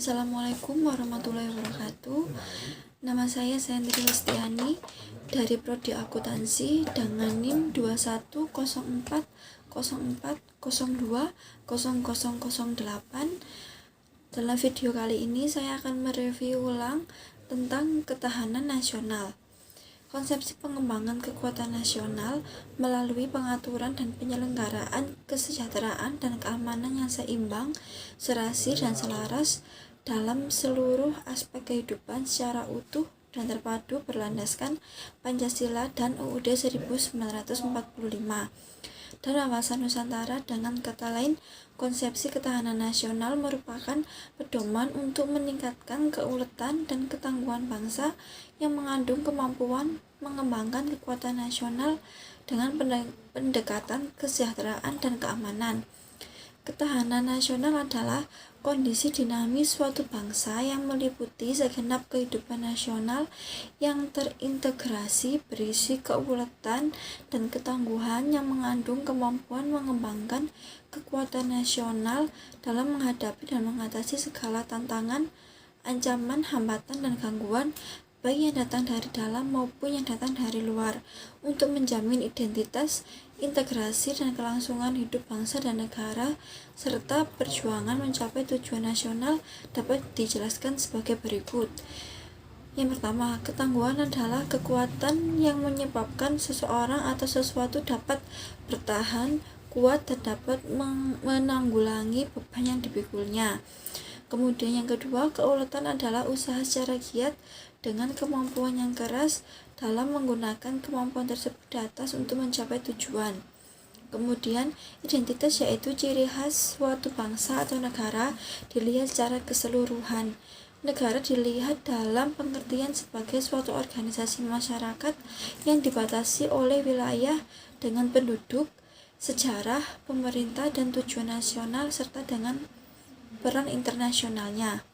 Assalamualaikum warahmatullahi wabarakatuh. Nama saya Sandri Listiani dari Prodi Akuntansi dengan NIM 210404020008. Dalam video kali ini saya akan mereview ulang tentang ketahanan nasional. Konsepsi pengembangan kekuatan nasional melalui pengaturan dan penyelenggaraan kesejahteraan dan keamanan yang seimbang, serasi, dan selaras dalam seluruh aspek kehidupan secara utuh dan terpadu berlandaskan Pancasila dan UUD 1945 dan wawasan Nusantara. Dengan kata lain, konsepsi ketahanan nasional merupakan pedoman untuk meningkatkan keuletan dan ketangguhan bangsa yang mengandung kemampuan mengembangkan kekuatan nasional dengan pendekatan kesejahteraan dan keamanan. Ketahanan nasional adalah kondisi dinamis suatu bangsa yang meliputi segenap kehidupan nasional yang terintegrasi, berisi keuletan dan ketangguhan yang mengandung kemampuan mengembangkan kekuatan nasional dalam menghadapi dan mengatasi segala tantangan, ancaman, hambatan, dan gangguan baik yang datang dari dalam maupun yang datang dari luar, untuk menjamin identitas, integrasi, dan kelangsungan hidup bangsa dan negara, serta perjuangan mencapai tujuan nasional dapat dijelaskan sebagai berikut. Yang pertama, ketangguhan adalah kekuatan yang menyebabkan seseorang atau sesuatu dapat bertahan kuat dan dapat menanggulangi beban yang dipikulnya. Kemudian yang kedua, keuletan adalah usaha secara giat dengan kemampuan yang keras dalam menggunakan kemampuan tersebut di atas untuk mencapai tujuan. Kemudian, identitas yaitu ciri khas suatu bangsa atau negara dilihat secara keseluruhan. Negara dilihat dalam pengertian sebagai suatu organisasi masyarakat yang dibatasi oleh wilayah dengan penduduk, sejarah, pemerintah, dan tujuan nasional, serta dengan peran internasionalnya.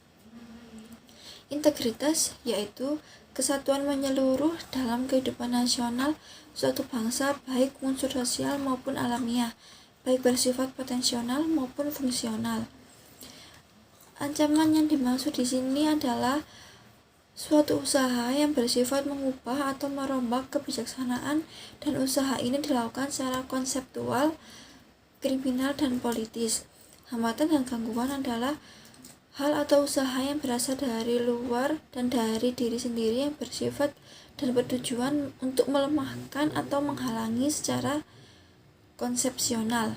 Integritas yaitu kesatuan menyeluruh dalam kehidupan nasional suatu bangsa, baik unsur sosial maupun alamiah, baik bersifat potensial maupun fungsional. Ancaman yang dimaksud di sini adalah suatu usaha yang bersifat mengubah atau merombak kebijaksanaan, dan usaha ini dilakukan secara konseptual, kriminal, dan politis. Hambatan dan gangguan adalah hal atau usaha yang berasal dari luar dan dari diri sendiri yang bersifat dan bertujuan untuk melemahkan atau menghalangi secara konsepsional.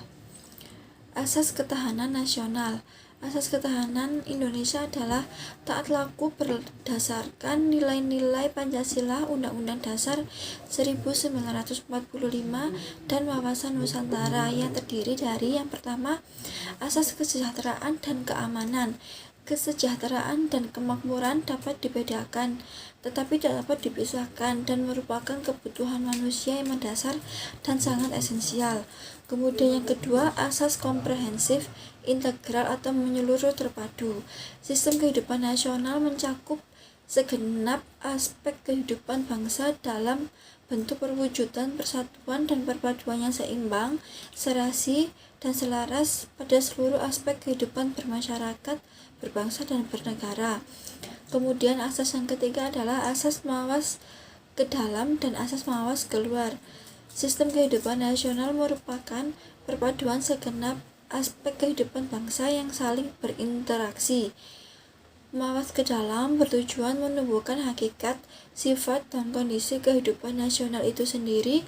Asas ketahanan nasional. Asas ketahanan Indonesia adalah taat laku berdasarkan nilai-nilai Pancasila, Undang-Undang Dasar 1945, dan wawasan Nusantara, yang terdiri dari yang pertama, asas kesejahteraan dan keamanan. Kesejahteraan dan kemakmuran dapat dibedakan, tetapi tidak dapat dipisahkan dan merupakan kebutuhan manusia yang mendasar dan sangat esensial. Kemudian yang kedua, asas komprehensif, integral atau menyeluruh terpadu. Sistem kehidupan nasional mencakup segenap aspek kehidupan bangsa dalam bentuk perwujudan persatuan dan perpaduan yang seimbang, serasi, dan selaras pada seluruh aspek kehidupan bermasyarakat, berbangsa, dan bernegara. Kemudian asas yang ketiga adalah asas mawas ke dalam dan asas mawas keluar. Sistem kehidupan nasional merupakan perpaduan segenap aspek kehidupan bangsa yang saling berinteraksi. Mawas ke dalam bertujuan menumbuhkan hakikat, sifat, dan kondisi kehidupan nasional itu sendiri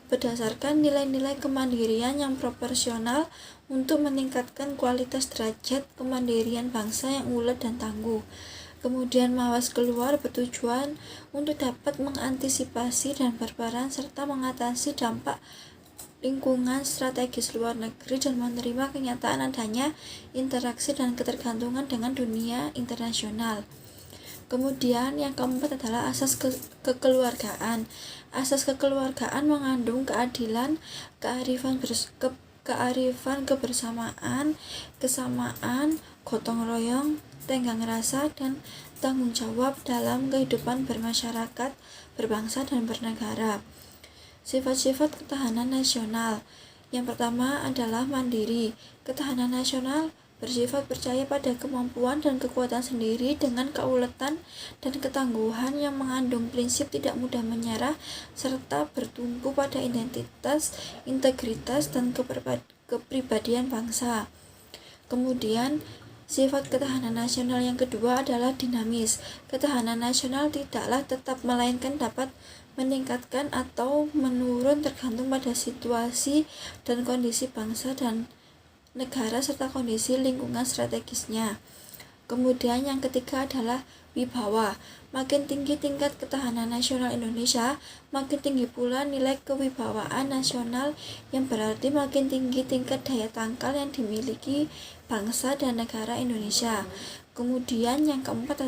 berdasarkan nilai-nilai kemandirian yang proporsional untuk meningkatkan kualitas derajat kemandirian bangsa yang ulet dan tangguh. Kemudian mawas keluar bertujuan untuk dapat mengantisipasi dan berperan serta mengatasi dampak lingkungan strategis luar negeri dan menerima kenyataan adanya interaksi dan ketergantungan dengan dunia internasional. Kemudian yang keempat adalah asas kekeluargaan. Asas kekeluargaan mengandung keadilan, kearifan kebersamaan, kesamaan, gotong royong, tenggang rasa, dan tanggung jawab dalam kehidupan bermasyarakat, berbangsa, dan bernegara. Sifat-sifat ketahanan nasional. Yang pertama adalah mandiri. Ketahanan nasional bersifat percaya pada kemampuan dan kekuatan sendiri dengan keuletan dan ketangguhan yang mengandung prinsip tidak mudah menyerah serta bertumpu pada identitas, integritas, dan kepribadian bangsa. Kemudian, sifat ketahanan nasional yang kedua adalah dinamis. Ketahanan nasional tidaklah tetap, melainkan dapat meningkatkan atau menurun tergantung pada situasi dan kondisi bangsa dan negara serta kondisi lingkungan strategisnya. Kemudian yang ketiga adalah wibawa. Makin tinggi tingkat ketahanan nasional Indonesia, makin tinggi pula nilai kewibawaan nasional, yang berarti makin tinggi tingkat daya tangkal yang dimiliki bangsa dan negara Indonesia. Kemudian yang keempat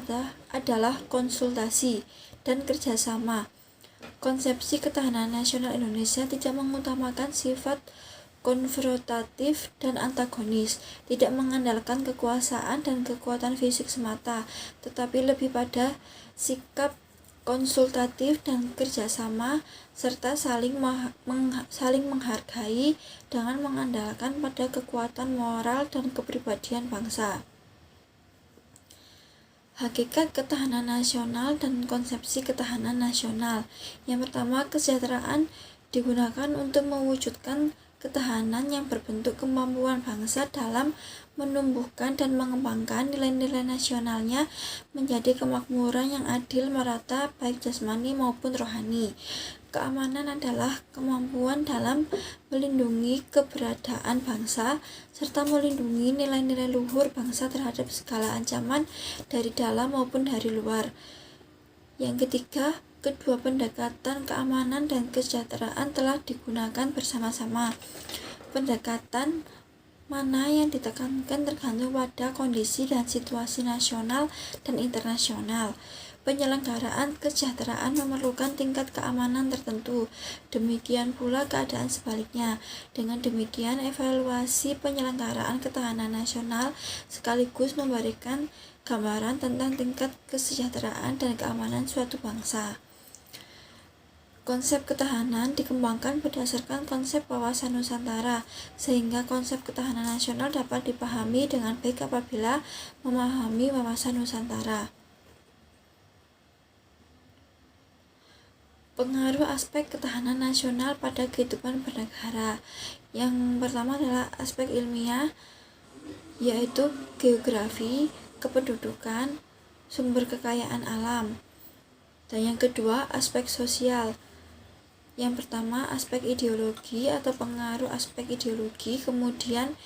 adalah konsultasi dan kerjasama. Konsepsi ketahanan nasional Indonesia tidak mengutamakan sifat konfrontatif dan antagonis, tidak mengandalkan kekuasaan dan kekuatan fisik semata, tetapi lebih pada sikap konsultatif dan kerjasama, serta saling menghargai dengan mengandalkan pada kekuatan moral dan kepribadian bangsa. Hakikat ketahanan nasional dan konsepsi ketahanan nasional. Yang pertama, kesejahteraan digunakan untuk mewujudkan ketahanan yang berbentuk kemampuan bangsa dalam menumbuhkan dan mengembangkan nilai-nilai nasionalnya menjadi kemakmuran yang adil, merata, baik jasmani maupun rohani. Keamanan adalah kemampuan dalam melindungi keberadaan bangsa serta melindungi nilai-nilai luhur bangsa terhadap segala ancaman dari dalam maupun dari luar. Yang ketiga, kedua pendekatan keamanan dan kesejahteraan telah digunakan bersama-sama. Pendekatan mana yang ditekankan tergantung pada kondisi dan situasi nasional dan internasional. Penyelenggaraan kesejahteraan memerlukan tingkat keamanan tertentu, demikian pula keadaan sebaliknya. Dengan demikian, evaluasi penyelenggaraan ketahanan nasional sekaligus memberikan gambaran tentang tingkat kesejahteraan dan keamanan suatu bangsa. Konsep ketahanan dikembangkan berdasarkan konsep wawasan Nusantara, sehingga konsep ketahanan nasional dapat dipahami dengan baik apabila memahami wawasan Nusantara. Pengaruh aspek ketahanan nasional pada kehidupan bernegara. Yang pertama adalah aspek ilmiah, yaitu geografi, kependudukan, sumber kekayaan alam. Dan yang kedua, aspek sosial. Yang pertama, aspek ideologi atau pengaruh aspek ideologi. Kemudian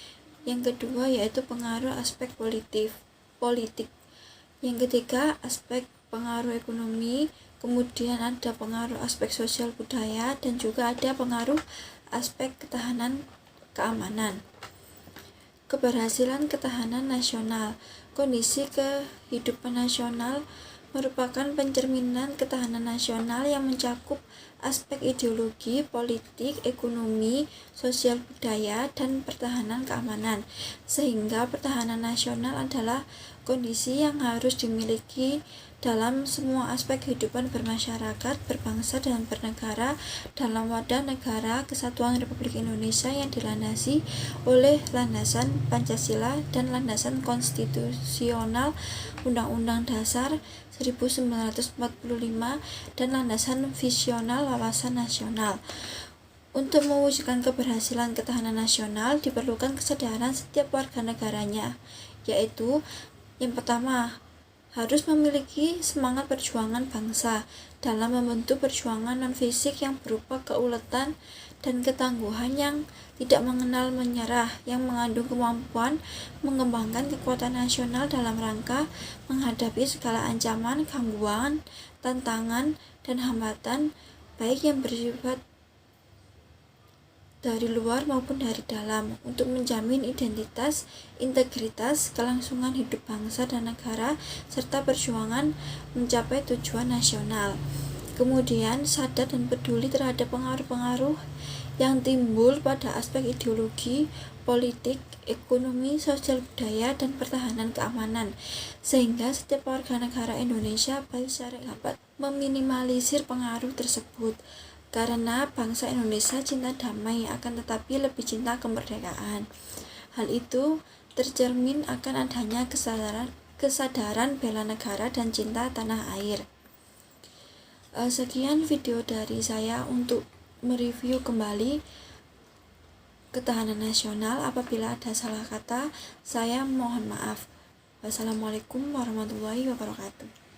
yang kedua yaitu pengaruh aspek politik. Yang ketiga, aspek pengaruh ekonomi. Kemudian ada pengaruh aspek sosial budaya, dan juga ada pengaruh aspek ketahanan keamanan. Keberhasilan ketahanan nasional. Kondisi kehidupan nasional merupakan pencerminan ketahanan nasional yang mencakup aspek ideologi, politik, ekonomi, sosial budaya, dan pertahanan keamanan. Sehingga pertahanan nasional adalah kondisi yang harus dimiliki dalam semua aspek kehidupan bermasyarakat, berbangsa, dan bernegara dalam wadah negara kesatuan Republik Indonesia yang dilandasi oleh landasan Pancasila dan landasan konstitusional Undang-Undang Dasar 1945 dan landasan visional wawasan nasional. Untuk mewujudkan keberhasilan ketahanan nasional diperlukan kesadaran setiap warga negaranya, yaitu yang pertama, harus memiliki semangat perjuangan bangsa dalam membentuk perjuangan non-fisik yang berupa keuletan dan ketangguhan yang tidak mengenal menyerah, yang mengandung kemampuan mengembangkan kekuatan nasional dalam rangka menghadapi segala ancaman, gangguan, tantangan, dan hambatan, baik yang bersifat dari luar maupun dari dalam, untuk menjamin identitas, integritas, kelangsungan hidup bangsa dan negara, serta perjuangan mencapai tujuan nasional. Kemudian, sadar dan peduli terhadap pengaruh-pengaruh yang timbul pada aspek ideologi, politik, ekonomi, sosial budaya, dan pertahanan keamanan, sehingga setiap warga negara Indonesia baik secara dapat meminimalisir pengaruh tersebut. Karena bangsa Indonesia cinta damai, akan tetapi lebih cinta kemerdekaan. Hal itu tercermin akan adanya kesadaran bela negara dan cinta tanah air. Sekian video dari saya untuk mereview kembali ketahanan nasional. Apabila ada salah kata, saya mohon maaf. Wassalamualaikum warahmatullahi wabarakatuh.